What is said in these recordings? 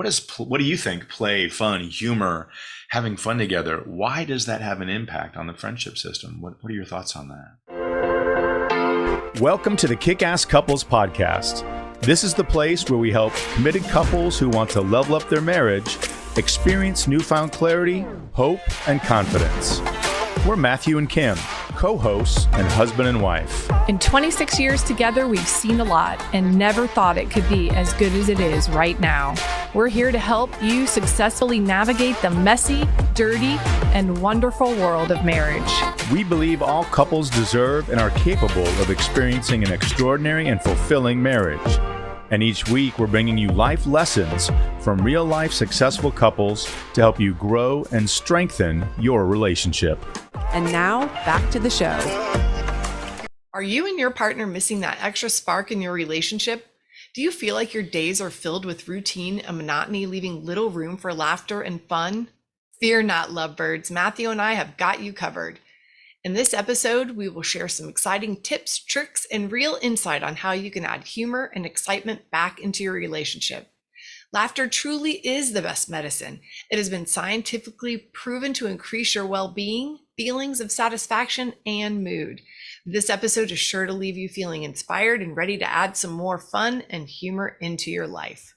what do you think? Play, fun, humor, having fun together. Why does that have an impact on the friendship system? What are your thoughts on that? Welcome to the Kickass Couples Podcast. This is the place where we help committed couples who want to level up their marriage experience newfound clarity, hope, and confidence. We're Matthew and Kim, co-hosts and husband and wife. In 26 years together, we've seen a lot and never thought it could be as good as it is right now. We're here to help you successfully navigate the messy, dirty, and wonderful world of marriage. We believe all couples deserve and are capable of experiencing an extraordinary and fulfilling marriage. And each week, we're bringing you life lessons from real-life successful couples to help you grow and strengthen your relationship. And now, back to the show. Are you and your partner missing that extra spark in your relationship? Do you feel like your days are filled with routine and monotony, leaving little room for laughter and fun? Fear not, lovebirds. Matthew and I have got you covered. In this episode, we will share some exciting tips, tricks, and real insight on how you can add humor and excitement back into your relationship. Laughter truly is the best medicine. It has been scientifically proven to increase your well-being, feelings of satisfaction, and mood. This episode is sure to leave you feeling inspired and ready to add some more fun and humor into your life.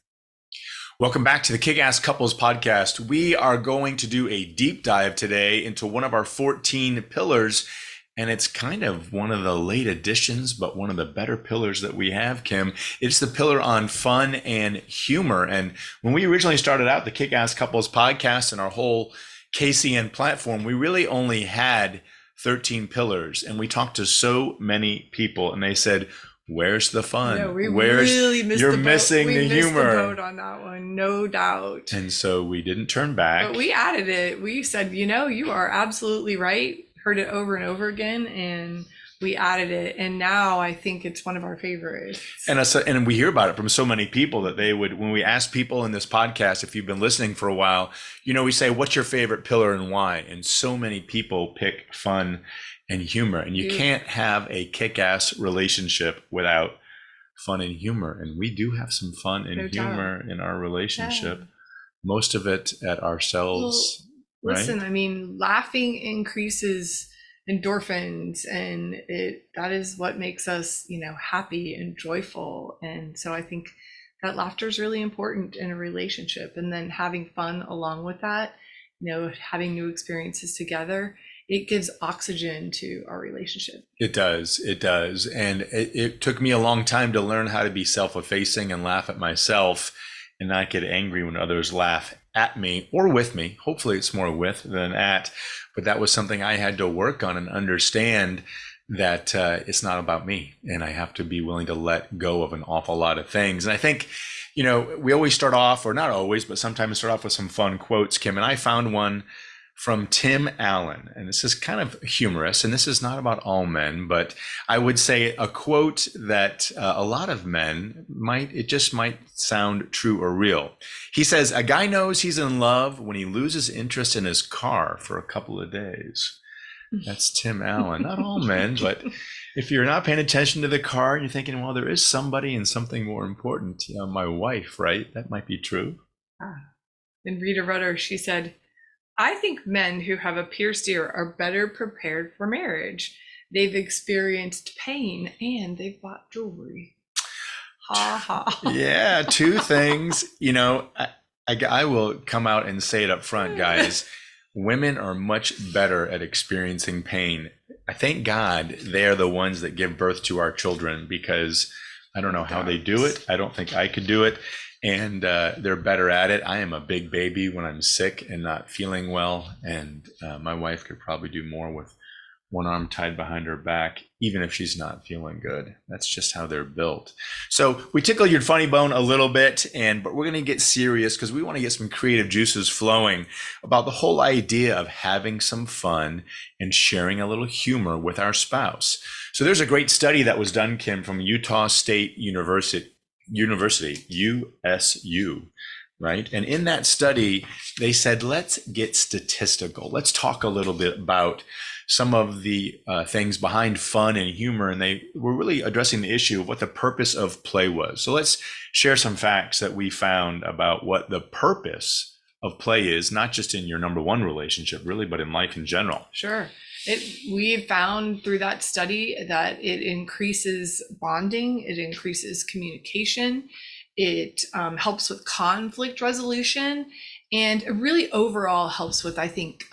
Welcome back to the Kickass Couples Podcast. We are going to do a deep dive today into one of our 14 pillars, and it's kind of one of the late additions, but one of the better pillars that we have, Kim. It's the pillar on fun and humor. And when we originally started out the Kickass Couples Podcast and our whole KCN platform, we really only had 13 pillars, and we talked to so many people, and they said, where's the fun? No, we really missed you're the boat. missing we the missed humor. the boat on that one, no doubt. And so we didn't turn back. But we added it. We said, you are absolutely right. Heard it over and over again, and we added it. And now I think it's one of our favorites. And we hear about it from so many people that they would, when we ask people in this podcast, if you've been listening for a while, we say, what's your favorite pillar and why? And so many people pick fun and humor, and you can't have a kick-ass relationship without fun and humor. And we do have some fun and humor in our relationship. Yeah. Most of it at ourselves. Well, listen, right? Laughing increases endorphins, and that is what makes us, happy and joyful. And so I think that laughter is really important in a relationship. And then having fun along with that, having new experiences together, it gives oxygen to our relationship. It does. And it took me a long time to learn how to be self-effacing and laugh at myself and not get angry when others laugh at me or with me. Hopefully it's more with than at, but that was something I had to work on and understand that it's not about me, and I have to be willing to let go of an awful lot of things. And I think, we always start off, or not always, but sometimes start off with some fun quotes, Kim, and I found one from Tim Allen, and this is kind of humorous, and this is not about all men, but I would say a quote that a lot of men might sound true or real. He says, "A guy knows he's in love when he loses interest in his car for a couple of days." That's Tim Allen. Not all men, but if you're not paying attention to the car and you're thinking, well, there is somebody and something more important, my wife, right? That might be true. And Rita Rutter, she said, "I think men who have a pierced ear are better prepared for marriage. They've experienced pain and they've bought jewelry." Ha ha. Yeah, two things. I will come out and say it up front, guys. Women are much better at experiencing pain. I thank God they're the ones that give birth to our children, because I don't know how they do it. I don't think I could do it. And they're better at it. I am a big baby when I'm sick and not feeling well. And my wife could probably do more with one arm tied behind her back, even if she's not feeling good. That's just how they're built. So we tickle your funny bone a little bit, but we're going to get serious because we want to get some creative juices flowing about the whole idea of having some fun and sharing a little humor with our spouse. So there's a great study that was done, Kim, from Utah State University, USU, right? And in that study, they said, let's get statistical. Let's talk a little bit about some of the things behind fun and humor. And they were really addressing the issue of what the purpose of play was. So let's share some facts that we found about what the purpose of play is, not just in your number one relationship, really, but in life in general. Sure. We found through that study that it increases bonding, it increases communication, it helps with conflict resolution, and it really overall helps with, I think,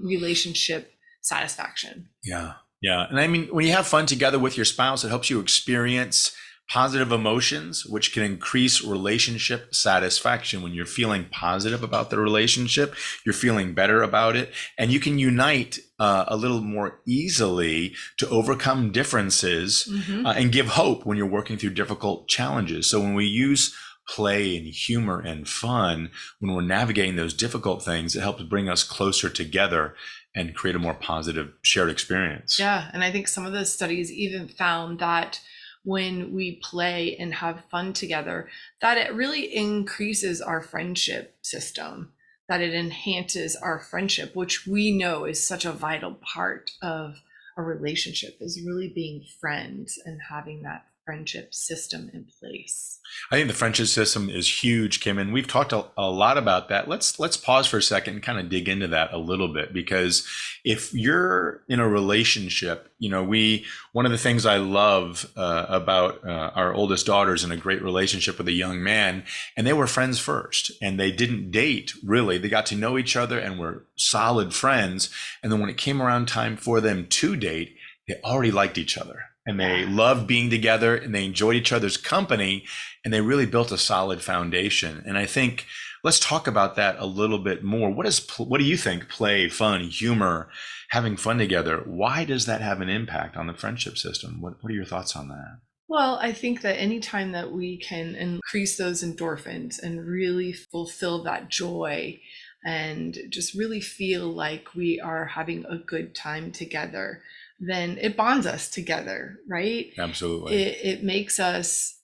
relationship satisfaction. Yeah. And I mean, when you have fun together with your spouse, it helps you experience positive emotions, which can increase relationship satisfaction. When you're feeling positive about the relationship, you're feeling better about it, and you can unite a little more easily to overcome differences and give hope when you're working through difficult challenges. So when we use play and humor and fun, when we're navigating those difficult things, it helps bring us closer together and create a more positive shared experience. Yeah, and I think some of the studies even found that when we play and have fun together, that it really increases our friendship system, that it enhances our friendship, which we know is such a vital part of a relationship, is really being friends and having that friendship system in place. I think the friendship system is huge, Kim, and we've talked a lot about that. Let's pause for a second and kind of dig into that a little bit, because if you're in a relationship, one of the things I love about our oldest daughter's in a great relationship with a young man, and they were friends first, and they didn't date really. They got to know each other and were solid friends. And then when it came around time for them to date, they already liked each other. And they loved being together, and they enjoyed each other's company, and they really built a solid foundation. And I think let's talk about that a little bit more. What do you think? Play, fun, humor, having fun together. Why does that have an impact on the friendship system? What are your thoughts on that? Well, I think that anytime that we can increase those endorphins and really fulfill that joy and just really feel like we are having a good time together, then it bonds us together, right? Absolutely. It makes us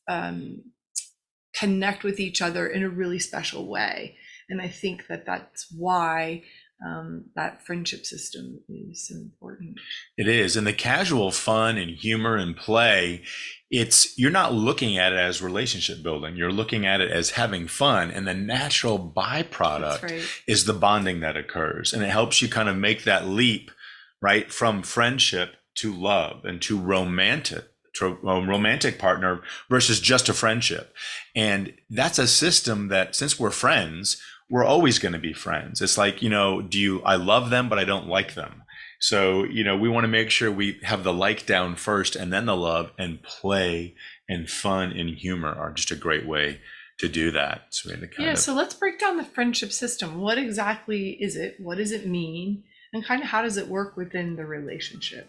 connect with each other in a really special way. And I think that that's why that friendship system is so important. It is. And the casual fun and humor and play, you're not looking at it as relationship building. You're looking at it as having fun. And the natural byproduct is the bonding that occurs. And it helps you kind of make that leap, right, from friendship to love and to a romantic partner versus just a friendship. And that's a system that, since we're friends, we're always going to be friends. It's like, I love them, but I don't like them. So, we want to make sure we have the like down first and then the love, and play and fun and humor are just a great way to do that. So so let's break down the friendship system. What exactly is it? What does it mean? And kind of how does it work within the relationship?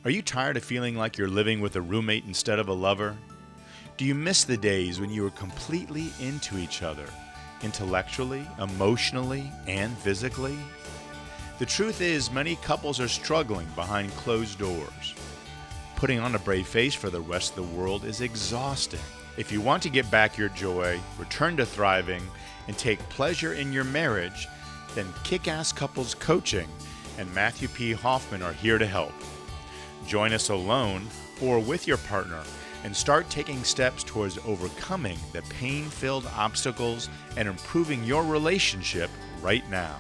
Are you tired of feeling like you're living with a roommate instead of a lover? Do you miss the days when you were completely into each other, intellectually, emotionally, and physically? The truth is, many couples are struggling behind closed doors. Putting on a brave face for the rest of the world is exhausting. If you want to get back your joy, return to thriving, and take pleasure in your marriage, then Kickass Couples Coaching and Matthew P. Hoffman are here to help. Join us alone or with your partner and start taking steps towards overcoming the pain-filled obstacles and improving your relationship right now.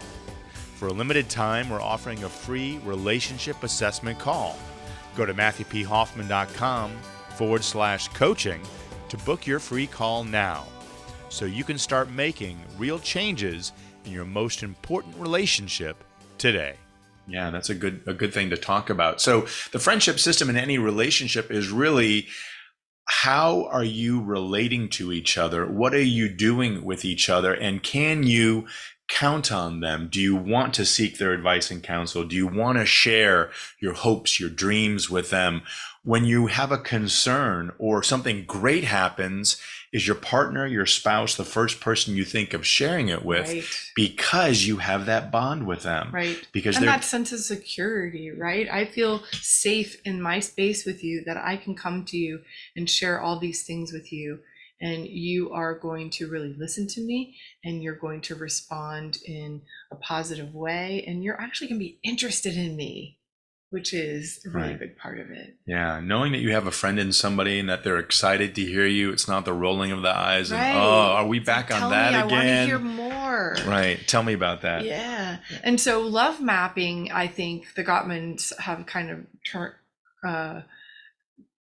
For a limited time, we're offering a free relationship assessment call. Go to MatthewPHoffman.com/coaching to book your free call now, so you can start making real changes in your most important relationship today. Yeah, that's a good thing to talk about. So the friendship system in any relationship is really, how are you relating to each other? What are you doing with each other? And can you count on them? Do you want to seek their advice and counsel? Do you want to share your hopes, your dreams with them? When you have a concern or something great happens, is your partner, your spouse, the first person you think of sharing it with, because you have that bond with them? Right. Because and that sense of security, right? I feel safe in my space with you, that I can come to you and share all these things with you. and you are going to really listen to me, and you're going to respond in a positive way, and you're actually going to be interested in me, which is a really big part of it. Yeah, knowing that you have a friend in somebody and that they're excited to hear you. It's not the rolling of the eyes and, oh, are we back on that again? I want to hear more. Right. Tell me about that. Yeah. And so love mapping, I think the Gottmans have kind of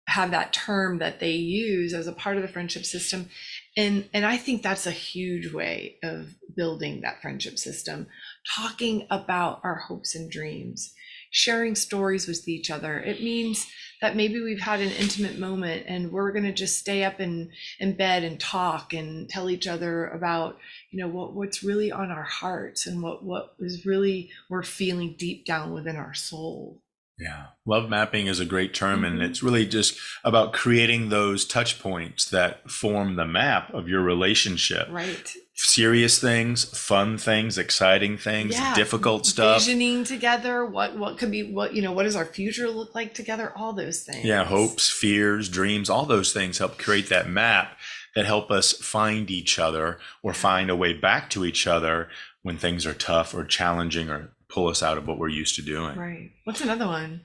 have that term that they use as a part of the friendship system. And I think that's a huge way of building that friendship system, talking about our hopes and dreams, sharing stories with each other. It means that maybe we've had an intimate moment and we're going to just stay up in bed and talk and tell each other about, what's really on our hearts and what is really we're feeling deep down within our soul. Yeah. Love mapping is a great term, and it's really just about creating those touch points that form the map of your relationship. Right. Serious things, fun things, exciting things, difficult stuff. Visioning together, what could be, what does our future look like together? All those things. Yeah, hopes, fears, dreams, all those things help create that map that help us find each other or find a way back to each other when things are tough or challenging or pull us out of what we're used to doing. Right. What's another one?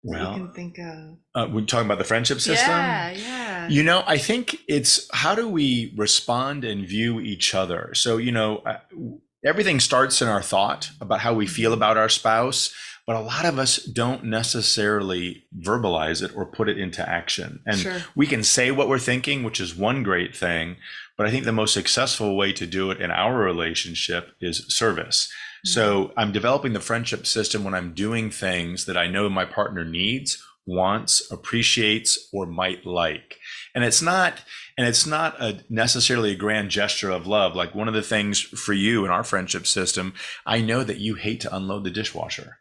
Well, you can think of. We're talking about the friendship system. Yeah. I think it's how do we respond and view each other. So, everything starts in our thought about how we feel about our spouse, but a lot of us don't necessarily verbalize it or put it into action. And we can say what we're thinking, which is one great thing, but I think the most successful way to do it in our relationship is service. So I'm developing the friendship system when I'm doing things that I know my partner needs, wants, appreciates, or might like. And it's not necessarily a grand gesture of love. Like one of the things for you in our friendship system, I know that you hate to unload the dishwasher.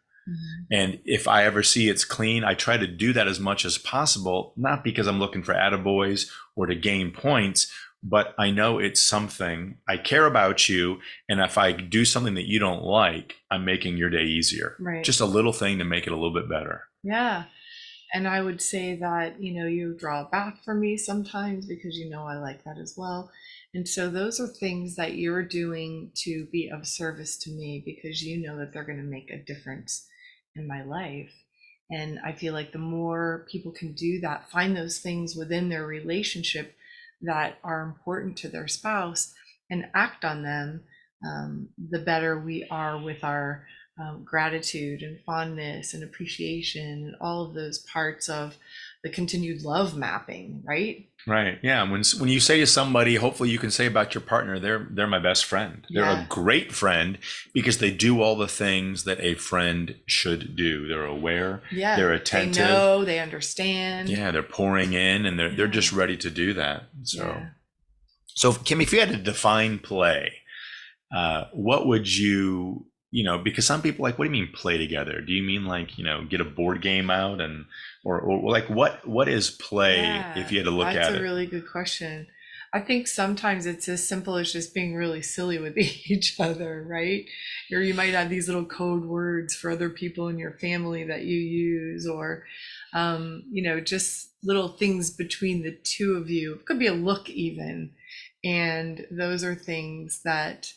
And if I ever see it's clean, I try to do that as much as possible, not because I'm looking for attaboys or to gain points, but I know it's something I care about you. And if I do something that you don't like, I'm making your day easier. Right. Just a little thing to make it a little bit better. Yeah. And I would say that, you draw a bath for me sometimes because I like that as well. And so those are things that you're doing to be of service to me because you know that they're going to make a difference in my life. And I feel like the more people can do that, find those things within their relationship that are important to their spouse and act on them, the better we are with our gratitude and fondness and appreciation and all of those parts of the continued love mapping, right? Right. Yeah. When you say to somebody, hopefully you can say about your partner, they're my best friend. They're a great friend because they do all the things that a friend should do. They're aware. Yeah. They're attentive. They know. They understand. Yeah. They're pouring in, and they're just ready to do that. So Kim, if you had to define play, what would you? Because some people like, what do you mean play together? Do you mean like, get a board game out or like what is play if you had to look at it? That's a really good question. I think sometimes it's as simple as just being really silly with each other, right? Or you might have these little code words for other people in your family that you use, or, just little things between the two of you. It could be a look even. And those are things that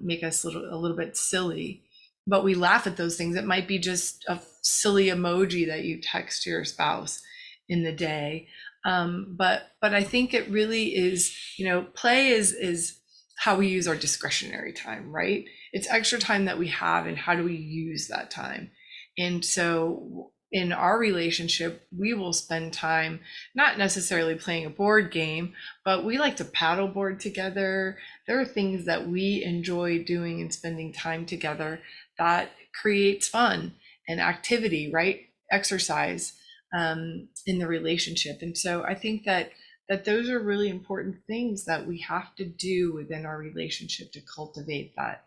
make us a little bit silly, but we laugh at those things. It might be just a silly emoji that you text to your spouse in the day. But I think it really is, play is how we use our discretionary time, right? It's extra time that we have, and how do we use that time? And so in our relationship, we will spend time not necessarily playing a board game, but we like to paddleboard together. There are things that we enjoy doing and spending time together that creates fun and activity, right? Exercise in the relationship. And so I think that those are really important things that we have to do within our relationship to cultivate that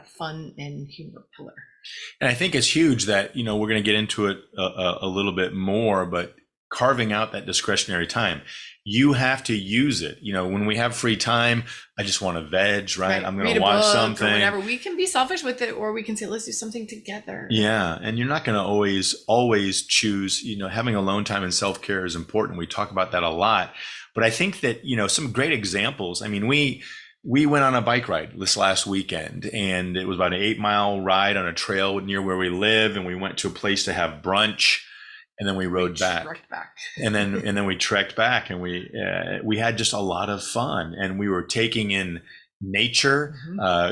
fun and humor pillar. And I think it's huge that, we're going to get into it a little bit more, but carving out that discretionary time, you have to use it. When we have free time, I just want to veg, right? I'm going to watch something. Or whatever. We can be selfish with it, or we can say, let's do something together. Yeah. And you're not going to always choose, having alone time and self-care is important. We talk about that a lot, But I think that, some great examples. I mean, we went on a bike ride this last weekend, and it was about an 8-mile ride on a trail near where we live. And we went to a place to have brunch, and then we rode back. And then we trekked back, and we had just a lot of fun, and we were taking in nature.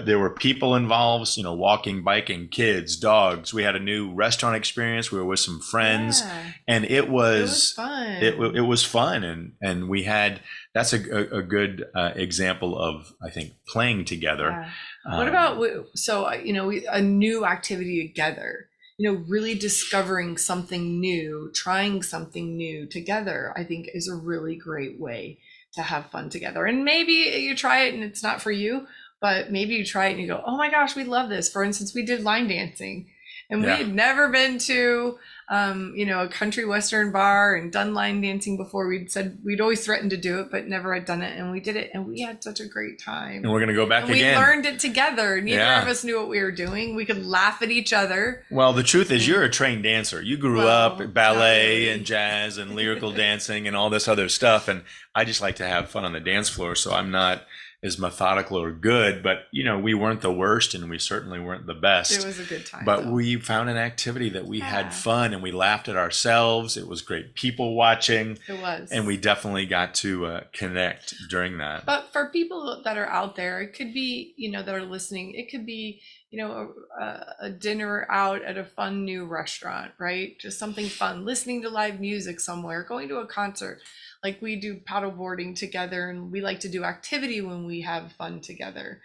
There were people involved, walking, biking, kids, dogs. We had a new restaurant experience. We were with some friends, and it was fun. It was fun, and we had. That's a good example of, I think, playing together. What about a new activity together? Really discovering something new, trying something new together, I think is a really great way to have fun together. And maybe you try it and it's not for you, but maybe you try it and you go, oh my gosh, we love this. For instance, we did line dancing, and we had never been to, a country western bar and done line dancing before. We'd always threatened to do it, but never had done it. And we did it, and we had such a great time. And we're going to go back and again. We learned it together. Neither of us knew what we were doing. We could laugh at each other. Well, the truth is, you're a trained dancer. You grew up ballet and jazz and lyrical dancing and all this other stuff. And I just like to have fun on the dance floor. So I'm not as methodical or good, but we weren't the worst, and we certainly weren't the best. It was a good time. But we found an activity that we had fun, and we laughed at ourselves. It was great people watching. It was. And we definitely got to connect during that. But for people that are out there, it could be, that are listening, it could be, a dinner out at a fun new restaurant, right? Just something fun, listening to live music somewhere, going to a concert. Like, we do paddleboarding together, and we like to do activity when we have fun together,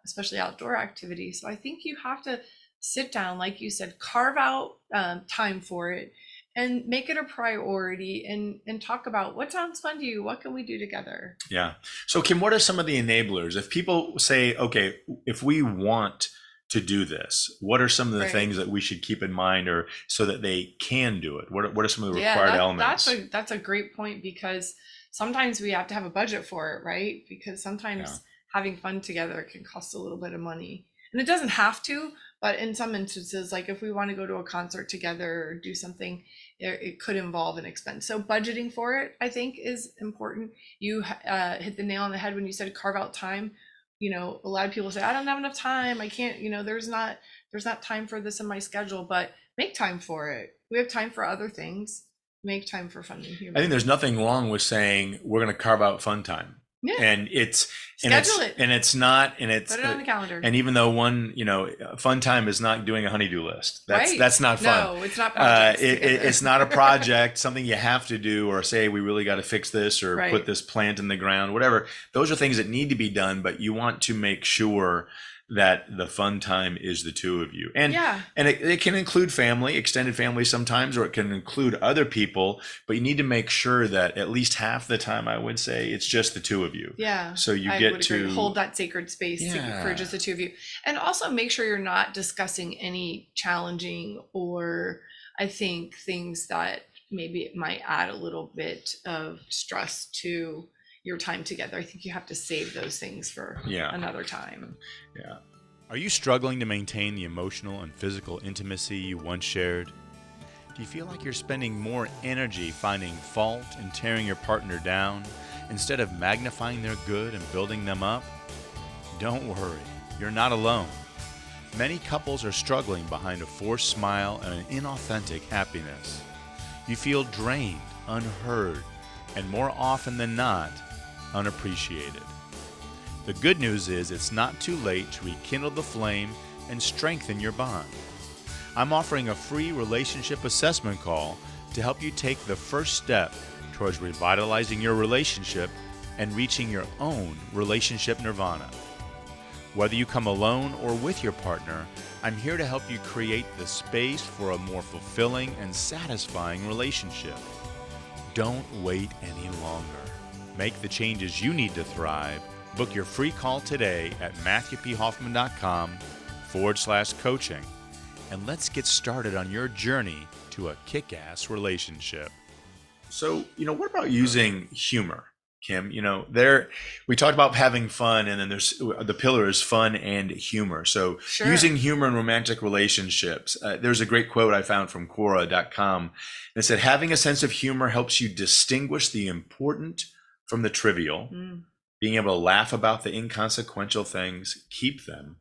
especially outdoor activity. So I think you have to sit down, like you said, carve out time for it, and make it a priority, and talk about what sounds fun to you. What can we do together? Yeah. So Kim, what are some of the enablers? If people say, okay, if we want to do this, what are some of the things that we should keep in mind, or so that they can do it? What are some of the required elements? That's a great point, because sometimes we have to have a budget for it, right? Because sometimes having fun together can cost a little bit of money, and it doesn't have to, but in some instances, like if we want to go to a concert together or do something, it could involve an expense. So budgeting for it, I think, is important. You hit the nail on the head when you said carve out time. A lot of people say, I don't have enough time. I can't, there's not time for this in my schedule, but make time for it. We have time for other things. Make time for fun and humor. I think there's nothing wrong with saying we're going to carve out fun time. Yeah. And schedule it. And it's not, and it's put it on the calendar. And even though fun time is not doing a honeydew list. That's not fun. No, it's not. It's not a project, something you have to do, or say we really got to fix this, or put this plant in the ground, whatever. Those are things that need to be done, but you want to make sure that the fun time is the two of you. And it can include family, extended family sometimes, or it can include other people, but you need to make sure that at least half the time, I would say, it's just the two of you. Yeah. So you get to hold that sacred space for just the two of you. And also make sure you're not discussing any challenging, or I think things that maybe it might add a little bit of stress to your time together. I think you have to save those things for another time. Yeah. Are you struggling to maintain the emotional and physical intimacy you once shared? Do you feel like you're spending more energy finding fault and tearing your partner down instead of magnifying their good and building them up? Don't worry, you're not alone. Many couples are struggling behind a forced smile and an inauthentic happiness. You feel drained, unheard, and more often than not, unappreciated. The good news is it's not too late to rekindle the flame and strengthen your bond. I'm offering a free relationship assessment call to help you take the first step towards revitalizing your relationship and reaching your own relationship nirvana. Whether you come alone or with your partner, I'm here to help you create the space for a more fulfilling and satisfying relationship. Don't wait any longer. Make the changes you need to thrive. Book your free call today at matthewphoffman.com/coaching. And let's get started on your journey to a kick-ass relationship. So, what about using humor, Kim? We talked about having fun, and then there's the pillar is fun and humor. So using humor in romantic relationships, there's a great quote I found from Quora.com. It said, having a sense of humor helps you distinguish the important from the trivial, Mm. being able to laugh about the inconsequential things, keep them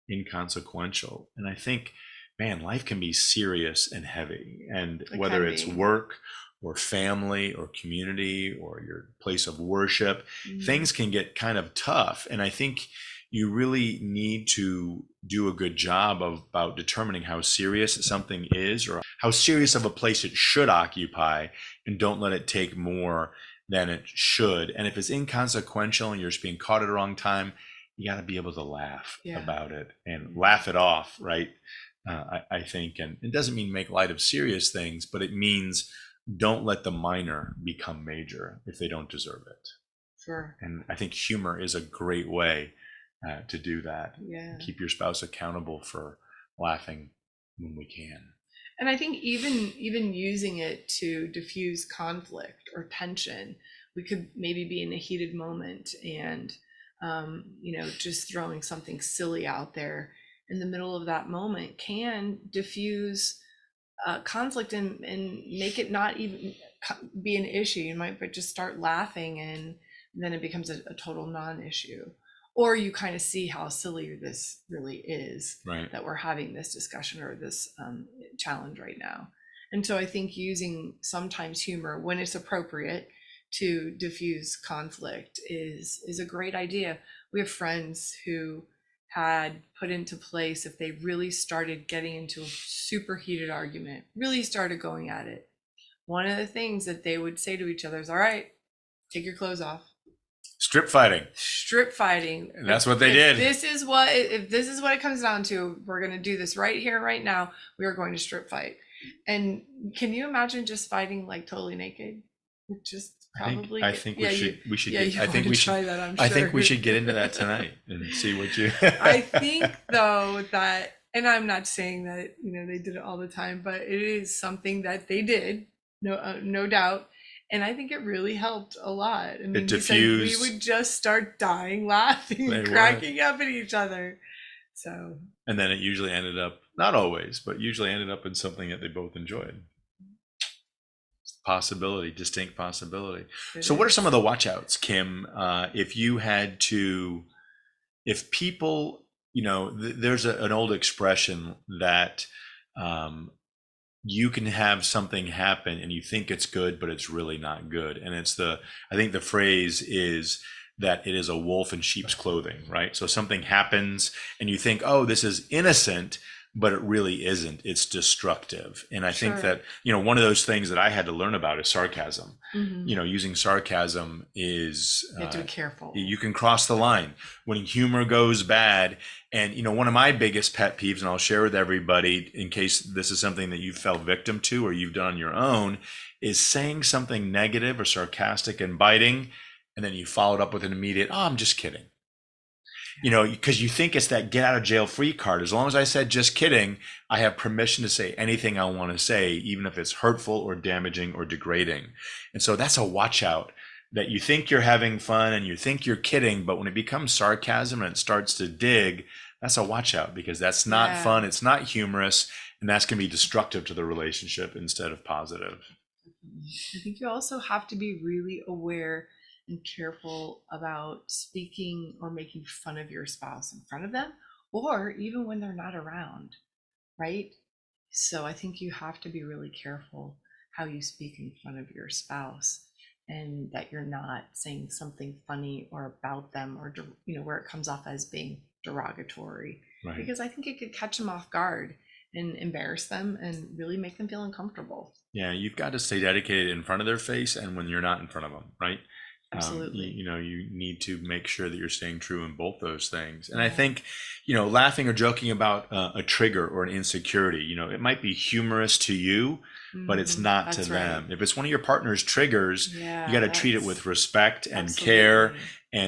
inconsequential. And I think, man, life can be serious and heavy. And It whether can it's be. work or family or community or your place of worship, things can get kind of tough. And I think you really need to do a good job about determining how serious something is or how serious of a place it should occupy, and don't let it take more than it should. And if it's inconsequential and you're just being caught at the wrong time, you got to be able to laugh about it and laugh it off, right? I think, and it doesn't mean make light of serious things, but it means don't let the minor become major if they don't deserve it. Sure. And I think humor is a great way to do that. Yeah. Keep your spouse accountable for laughing when we can. And I think even using it to diffuse conflict or tension, we could maybe be in a heated moment and, just throwing something silly out there in the middle of that moment can diffuse conflict and make it not even be an issue. You might just start laughing and then it becomes a total non-issue. Or you kind of see how silly this really is, right, that we're having this discussion or this challenge right now. And so I think using sometimes humor when it's appropriate to diffuse conflict is a great idea. We have friends who had put into place, if they really started getting into a super heated argument, really started going at it, one of the things that they would say to each other is, all right, take your clothes off. Strip fighting. And that's what they did. If this is what it comes down to, we're going to do this right here, right now. We are going to strip fight. And can you imagine just fighting like totally naked? Just probably. I think we should. Yeah, I think we should try that. I'm sure. I think we should get into that tonight and see what you. I think though that, and I'm not saying that they did it all the time, but it is something that they did, no doubt. And I think it really helped a lot. I mean, It diffused. We would just start dying laughing and cracking up at each other. So. And then it usually ended up, not always, but usually ended up in something that they both enjoyed. Possibility, distinct possibility. So what are some of the watch outs, Kim? If you had to, if people, there's an old expression that you can have something happen and you think it's good, but it's really not good. And I think the phrase is that it is a wolf in sheep's clothing, right? So something happens and you think, oh, this is innocent, but it really isn't. It's destructive. And I think that, one of those things that I had to learn about is sarcasm. Mm-hmm. Using sarcasm is, you have to be careful. You can cross the line when humor goes bad. And, one of my biggest pet peeves, and I'll share with everybody in case this is something that you fell victim to or you've done on your own, is saying something negative or sarcastic and biting. And then you follow it up with an immediate, oh, I'm just kidding. Because you think it's that get out of jail free card. As long as I said just kidding, I have permission to say anything I want to say, even if it's hurtful or damaging or degrading. And so that's a watch out, that you think you're having fun and you think you're kidding, but when it becomes sarcasm and it starts to dig, that's a watch out, because that's not fun. It's not humorous. And that's going to be destructive to the relationship instead of positive. I think you also have to be really aware and careful about speaking or making fun of your spouse in front of them, or even when they're not around, right? So I think you have to be really careful how you speak in front of your spouse, and that you're not saying something funny or about them, or where it comes off as being derogatory, right? Because I think it could catch them off guard and embarrass them and really make them feel uncomfortable. Yeah, you've got to stay dedicated in front of their face and when you're not in front of them, right? Absolutely. You need to make sure that you're staying true in both those things. And I think, laughing or joking about a trigger or an insecurity, it might be humorous to you, but it's not to them. If it's one of your partner's triggers, you got to treat it with respect and care,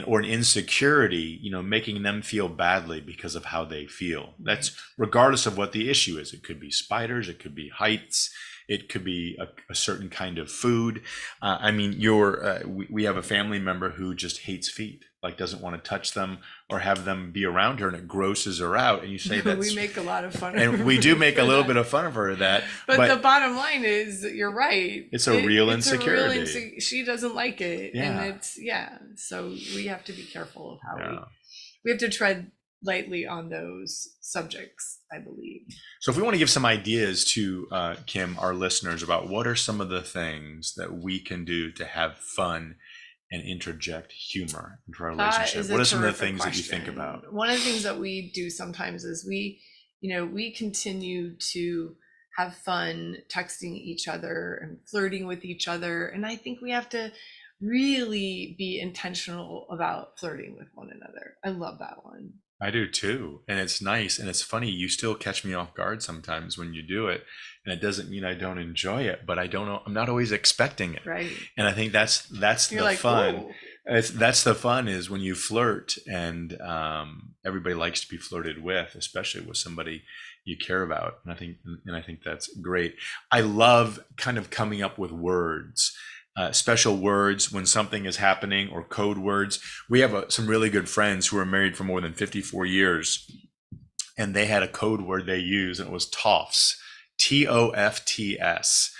or an insecurity, making them feel badly because of how they feel. That's regardless of what the issue is. It could be spiders, it could be heights, It could be a certain kind of food. I mean, we have a family member who just hates feet, like doesn't want to touch them or have them be around her, and it grosses her out. And you say that we make a lot of fun of and her we do make a little that. bit of fun of her of that. But the bottom line is, you're right. It's a real insecurity. She doesn't like it, Yeah. and so we have to be careful of how we have to tread lightly on those subjects, I believe. So if we want to give some ideas to Kim, our listeners, about what are some of the things that we can do to have fun and interject humor into our relationship, what are some of the things that you think about? One of the things that we do sometimes is we continue to have fun texting each other and flirting with each other, and I think we have to really be intentional about flirting with one another. I love that one. I do too. And it's nice. And it's funny. You still catch me off guard sometimes when you do it. And it doesn't mean I don't enjoy it, but I don't know. I'm not always expecting it. Right. And I think that's You're the like, fun. "Ooh." That's the fun, is when you flirt, and everybody likes to be flirted with, especially with somebody you care about. And I think that's great. I love kind of coming up with words. Special words when something is happening, or code words. We have some really good friends who are married for more than 54 years, and they had a code word they used, and it was TOFS, TOFTS.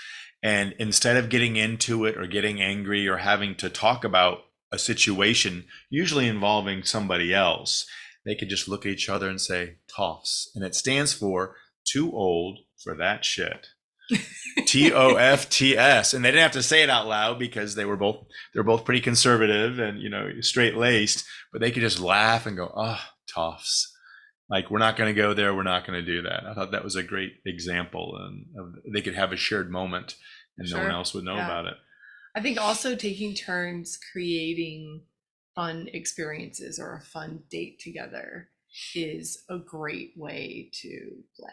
And instead of getting into it or getting angry or having to talk about a situation, usually involving somebody else, they could just look at each other and say TOFS, and it stands for too old for that shit. TOFTS. And they didn't have to say it out loud because they're both pretty conservative and, straight laced, but they could just laugh and go, oh, TOFs. Like, we're not going to go there. We're not going to do that. I thought that was a great example, and they could have a shared moment and Sure. no one else would know about it. I think also taking turns creating fun experiences or a fun date together is a great way to play.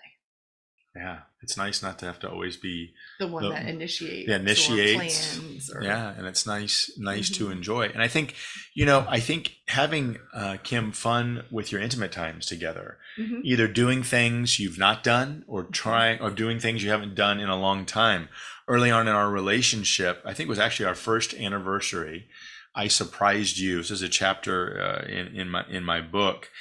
Yeah, it's nice not to have to always be the one that initiates. Or plans. And it's nice Mm-hmm. to enjoy. And I think, having Kim, fun with your intimate times together, Mm-hmm. either doing things you've not done or doing things you haven't done in a long time. Early on in our relationship, I think it was actually our first anniversary, I surprised you. This is a chapter in my book.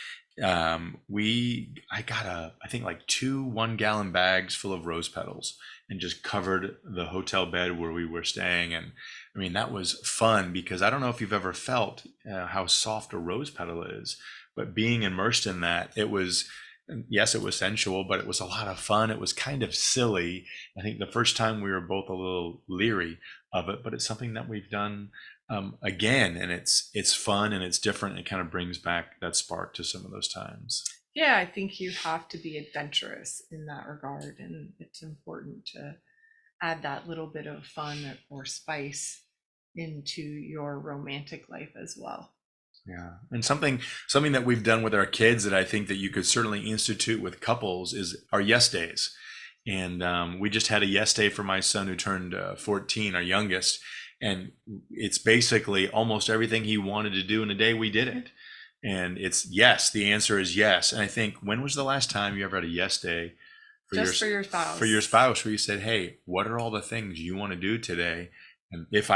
I got I think like 2 1-gallon bags full of rose petals and just covered the hotel bed where we were staying. And I mean, that was fun, because I don't know if you've ever felt how soft a rose petal is, but being immersed in that, it was sensual, but it was a lot of fun. It was kind of silly. I think the first time we were both a little leery of it, but it's something that we've done again, and it's fun and it's different. It kind of brings back that spark to some of those times. Yeah, I think you have to be adventurous in that regard, and it's important to add that little bit of fun or spice into your romantic life as well. Yeah. And something that we've done with our kids that I think that you could certainly institute with couples is our yes days. And we just had a yes day for my son who turned 14, our youngest. And it's basically almost everything he wanted to do in a day, we did it. And it's yes, the answer is yes. And I think, when was the last time you ever had a yes day for your spouse? For your spouse, where you said, hey, what are all the things you want to do today? And if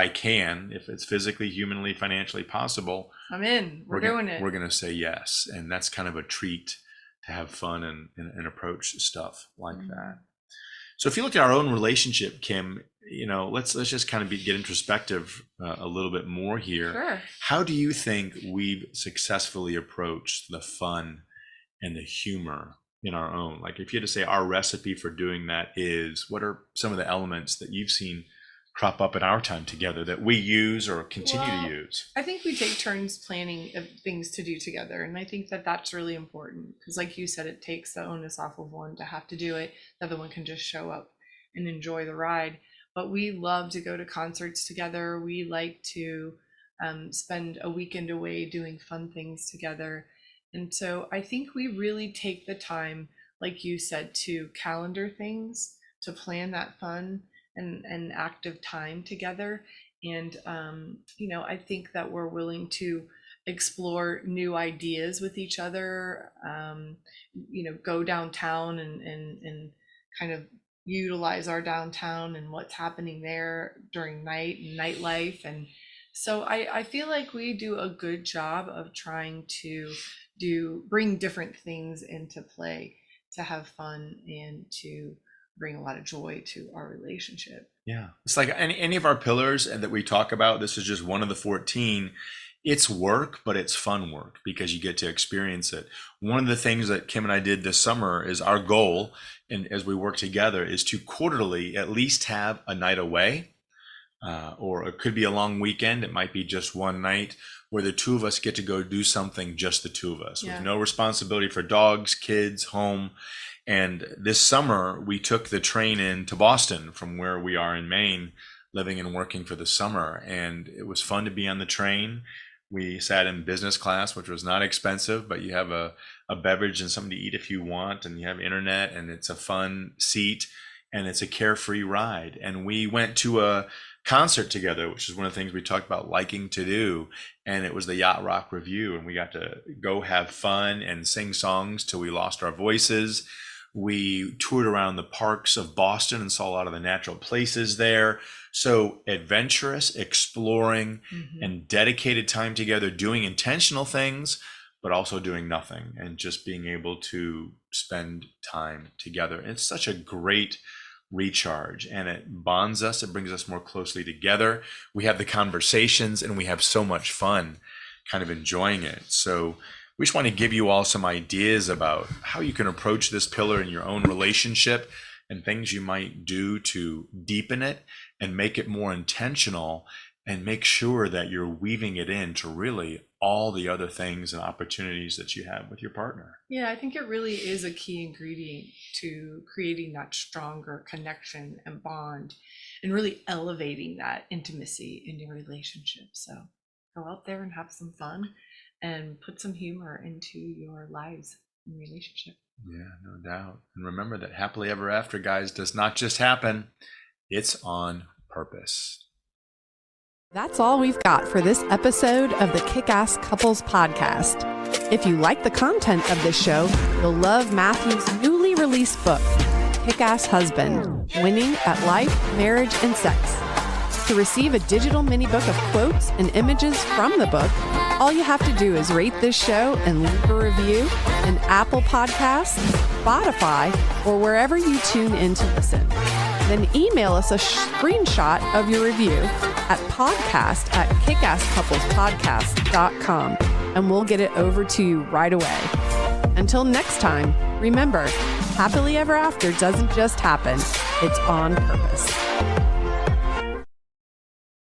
it's physically, humanly, financially possible, I'm in. We're doing it. We're going to say yes. And that's kind of a treat to have fun and approach stuff like that. So if you look at our own relationship, Kim, let's just kind of get introspective a little bit more here. Sure. How do you think we've successfully approached the fun and the humor in our own? Like, if you had to say our recipe for doing that is, what are some of the elements that you've seen crop up in our time together that we use or continue to use? I think we take turns planning of things to do together. And I think that that's really important, because like you said, it takes the onus off of one to have to do it. The other one can just show up and enjoy the ride. But we love to go to concerts together. We like to spend a weekend away doing fun things together. And so I think we really take the time, like you said, to calendar things, to plan that fun and active time together. And, I think that we're willing to explore new ideas with each other, go downtown and kind of utilize our downtown and what's happening there during night and nightlife. And so I feel like we do a good job of trying to bring different things into play to have fun and to bring a lot of joy to our relationship. Yeah. It's like any of our pillars that we talk about, this is just one of the 14. It's work, but it's fun work because you get to experience it. One of the things that Kim and I did this summer is our goal, and as we work together, is to quarterly at least have a night away, or it could be a long weekend. It might be just one night where the two of us get to go do something, just the two of us, with no responsibility for dogs, kids, home. And this summer, we took the train in to Boston from where we are in Maine, living and working for the summer. And it was fun to be on the train. We sat in business class, which was not expensive, but you have a beverage and something to eat if you want, and you have internet, and it's a fun seat, and it's a carefree ride. And we went to a concert together, which is one of the things we talked about liking to do. And it was the Yacht Rock Review, and we got to go have fun and sing songs till we lost our voices. We toured around the parks of Boston and saw a lot of the natural places there. So adventurous, exploring, and dedicated time together, doing intentional things, but also doing nothing and just being able to spend time together. It's such a great recharge, and it bonds us. It brings us more closely together. We have the conversations, and we have so much fun kind of enjoying it. So we just want to give you all some ideas about how you can approach this pillar in your own relationship and things you might do to deepen it and make it more intentional, and make sure that you're weaving it into really all the other things and opportunities that you have with your partner. Yeah, I think it really is a key ingredient to creating that stronger connection and bond and really elevating that intimacy in your relationship. So go out there and have some fun and put some humor into your lives and relationship. Yeah, no doubt. And remember that happily ever after, guys, does not just happen. It's on purpose. That's all we've got for this episode of the Kickass Couples Podcast. If you like the content of this show, you'll love Matthew's newly released book, Kickass Husband, Winning at Life, Marriage, and Sex. To receive a digital mini book of quotes and images from the book, all you have to do is rate this show and leave a review in Apple Podcasts, Spotify, or wherever you tune in to listen. Then email us a screenshot of your review at podcast@kickasscouplespodcast.com, and we'll get it over to you right away. Until next time, remember, happily ever after doesn't just happen, it's on purpose.